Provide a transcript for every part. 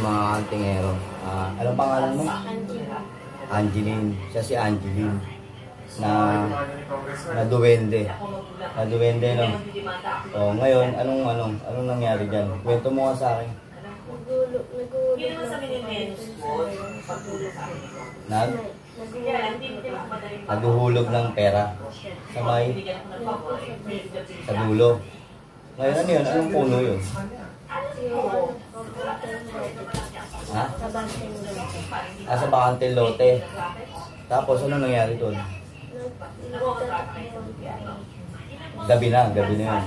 mga kantingero. Anong pangalan mo? Angela. Angeline. Siya si Angeline. Na duwende. Na duwende, no? O, ngayon, anong nangyari dyan? Kwento mo nga sa akin. Naghuhulog ng pera. Sa may? Sa dulo. Ngayon, ano yun? Anong puno yun? Ha? Sa Bakanteng Lote. Tapos, ano nangyari doon? Gabi na yun.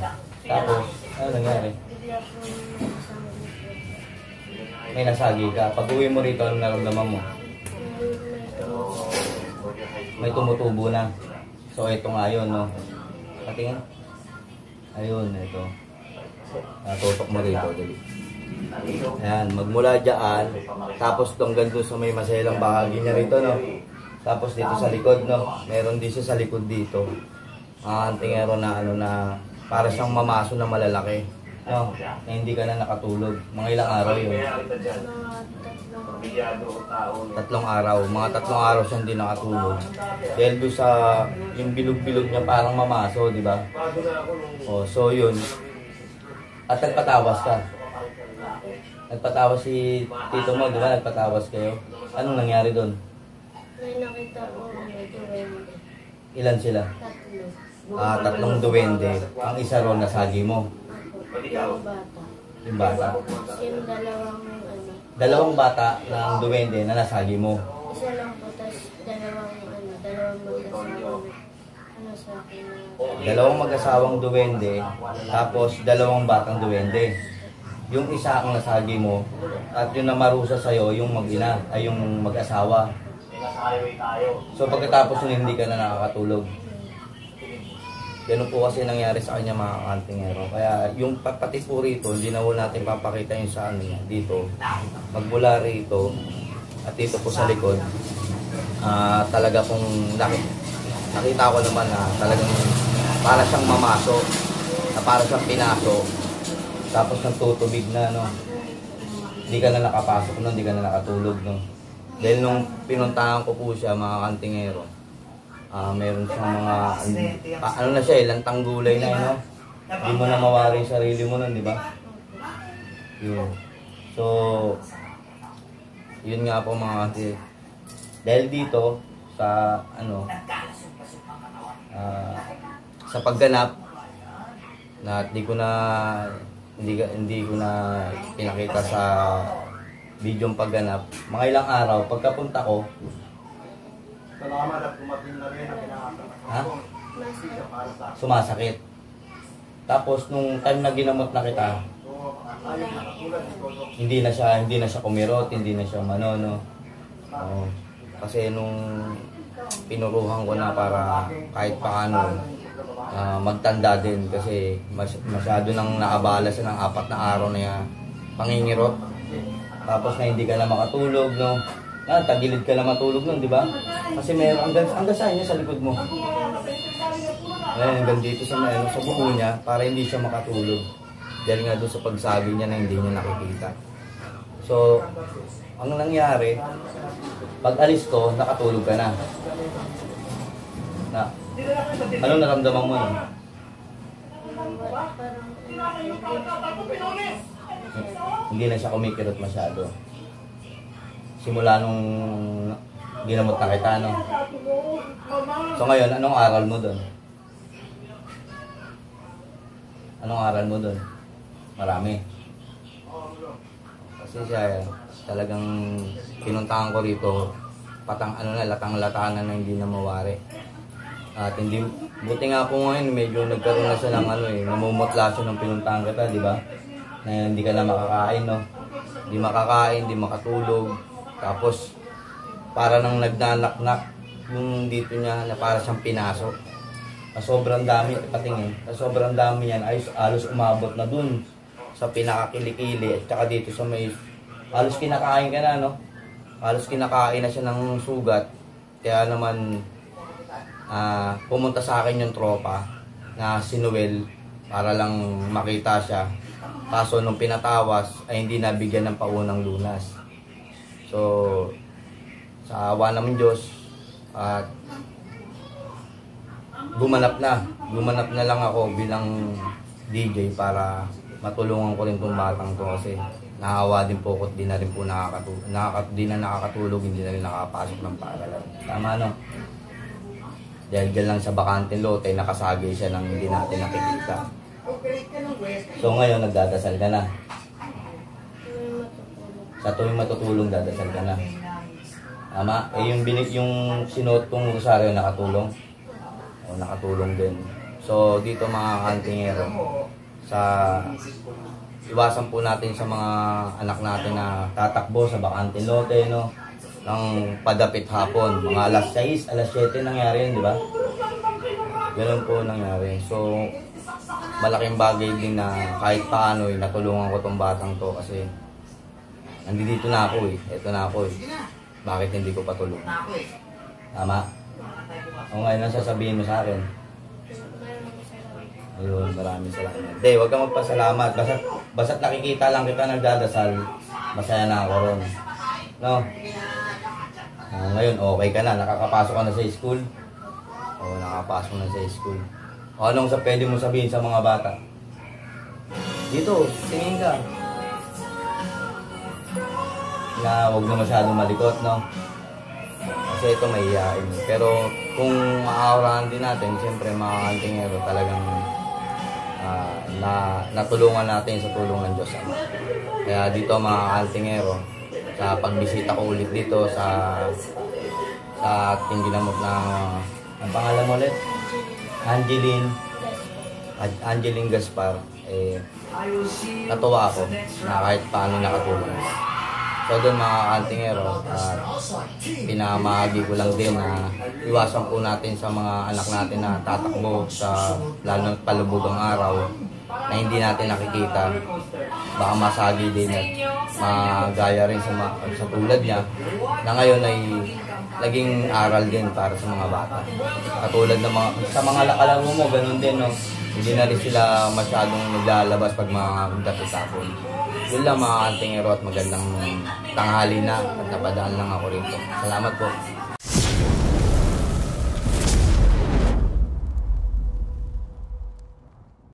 Tapos, ano nangyari? May nasagi ka. Pag uwi mo rito, anong naramdaman mo? May tumutubo na. So, ito nga yun, no? Patingin. Ayun, ito. Tutok mo rito, dali. Ayan, magmula dyan. Tapos, hanggang doon sa may maselang bahagi niya rito, no? Tapos, dito sa likod, no? Meron din siya sa likod dito. Antingero na, para siyang mamaso na malalaki. No? Na hindi ka na nakatulog. Mga ilang araw yun? 3 araw. Mga 3 araw siyang hindi nakatulog. Dahil doon sa yung bilog-bilog niya parang mamaso, di ba? O, so yun. At nagpatawas ka. Nagpatawas si tito mo, di ba? Nagpatawas kayo. Anong nangyari doon? May nakita ko may duwende. Ilan sila? 3. 3 duwende. Ang isa ron nasagi mo. Yung bata. Yung bata. Yung Dalawang bata ng duwende na nasagi mo. Isa lang po, tapos dalawang mag-asawa sa akin na... Dalawang mag-asawang duwende, tapos dalawang batang duwende. Yung isa ang nasagi mo, at yung namarusa sa'yo, yung mag-ina, ay yung mag-asawa. So pagkatapos nun, hindi ka na nakakatulog. Ganun po kasi nangyari sa kanya mga kantingero. Kaya yung pati po rito, hindi na po natin papakita yung sa ano niya. Dito, magmula rito, at dito po sa likod, talaga pong nakita ko naman na talagang para siyang mamaso, na para siyang pinaso, tapos nagtutubig na, no? Hindi ka na nakapasok, no? Hindi ka na nakatulog, no? Dahil nung pinuntahan ko po siya mga kantingero, meron siyang mga, ano na siya, lantang gulay na, no? Hindi mo na mawari yung sarili mo nun, di ba? Yun. So, yun nga po mga kanti. Dahil dito, sa, sa pagganap, na hindi ko na pinakita sa videong pagganap, mga ilang araw, pagkapunta ko, ha? Sumasakit. Tapos nung time na ginamot na kita, hindi na siya kumirot, hindi na siya no. Kasi nung pinuruhan ko na para kahit paano magtanda din, kasi masyado nang naabala siya ng 4 na araw na pangingirot. Tapos na hindi ka na makatulog, no? Tagilid ka na matulog nun, di ba? Kasi meron, hanggang saan niya sa likod mo. Hanggang dito sa buko niya, para hindi siya makatulog. Dahil nga doon sa pagsabi niya na hindi niya nakikita. So, ang nangyari, pag alis ko, nakatulog ka na. Anong naramdaman mo nun? Hindi na siya kumikirot masyado. Simula nung ginamot na kita, no? So ngayon, anong aral mo doon? Anong aral mo doon? Marami. Kasi siya, talagang pinuntahan ko rito, latang-latanan na hindi na mawari. At hindi, buti nga po ngayon, medyo nagkaroon na siya ng namumutla siya ng pinuntahan kita, di ba? Na hindi ka na makakain, no? Hindi makakain, hindi makatulog. Tapos, para nang nagnanaknak yung dito niya na para siyang pinaso. Sobrang dami, patingin, sobrang dami yan, ay halos umabot na dun sa pinakakilikili at saka dito sa may, halos kinakain ka na, no? Halos kinakain na siya ng sugat. Kaya naman, pumunta sa akin yung tropa na si Noel para lang makita siya. Kaso nung pinatawas ay hindi nabigyan ng paunang lunas. So sa awa ng Diyos at gumanap na lang ako bilang DJ para matulungan ko rin tong batang to kasi naawa din po ko, di na rin po nakakatulog, hindi na rin nakapasok ng paaralan. Tama no? Dahil dyan lang sa bakanteng lote, nakasagay siya nang hindi natin nakikita. So ngayon, nagdadasal ka na. Sa tuwing matutulong, dadasal ka na. Tama? Eh yung sinuot kong rosaryo, nakatulong? O, nakatulong din. So dito mga kantingero, iwasan po natin sa mga anak natin na tatakbo sa bakanteng lote, no? Ng padapit hapon, mga alas 6, alas 7 nangyari yun, di ba? Ganun po nangyari. So, malaking bagay din na kahit paano natulungan ko tong batang to kasi nandito na ako eh. Ito na ako eh. Bakit hindi ko patulong? Tama? O ngayon, ang sasabihin mo sa akin? Ayun, maraming salamat. Hindi, huwag kang magpasalamat. Basta't nakikita lang kita nagdadasal, masaya na ako ron. No? Ngayon, okay ka na. Nakakapasok ka na sa school. O, nakakapasok na sa school. O, anong pwede mo sabihin sa mga bata? Dito, tingin ka. Na huwag na masyadong malikot, no? Kasi ito may iyain. Pero kung maaurahan din natin, siyempre mga kantingero talagang natulungan natin sa tulong ng Diyos. Kaya dito mga kantingero, sa pagbisita ko ulit dito sa ating ginamot na ang pangalan mo ulit? Angeline Gaspar. Natuwa ako na kahit paano nakatulong. So doon mga kantingero, pinamahagi ko lang din na iwasan po natin sa mga anak natin na tatakbo sa lalo ng palubugang araw na hindi natin nakikita. Baka masagi din at magaya rin sa tulad niya na ngayon ay naging aral din para sa mga bata. Katulad ng sa mga kalaro mo, ganun din, no? Hindi na rin sila masyadong naglalabas pag mga tapon. Yun lang mga kantingero at magandang tanghali na at napadaan lang ako rito. Salamat po.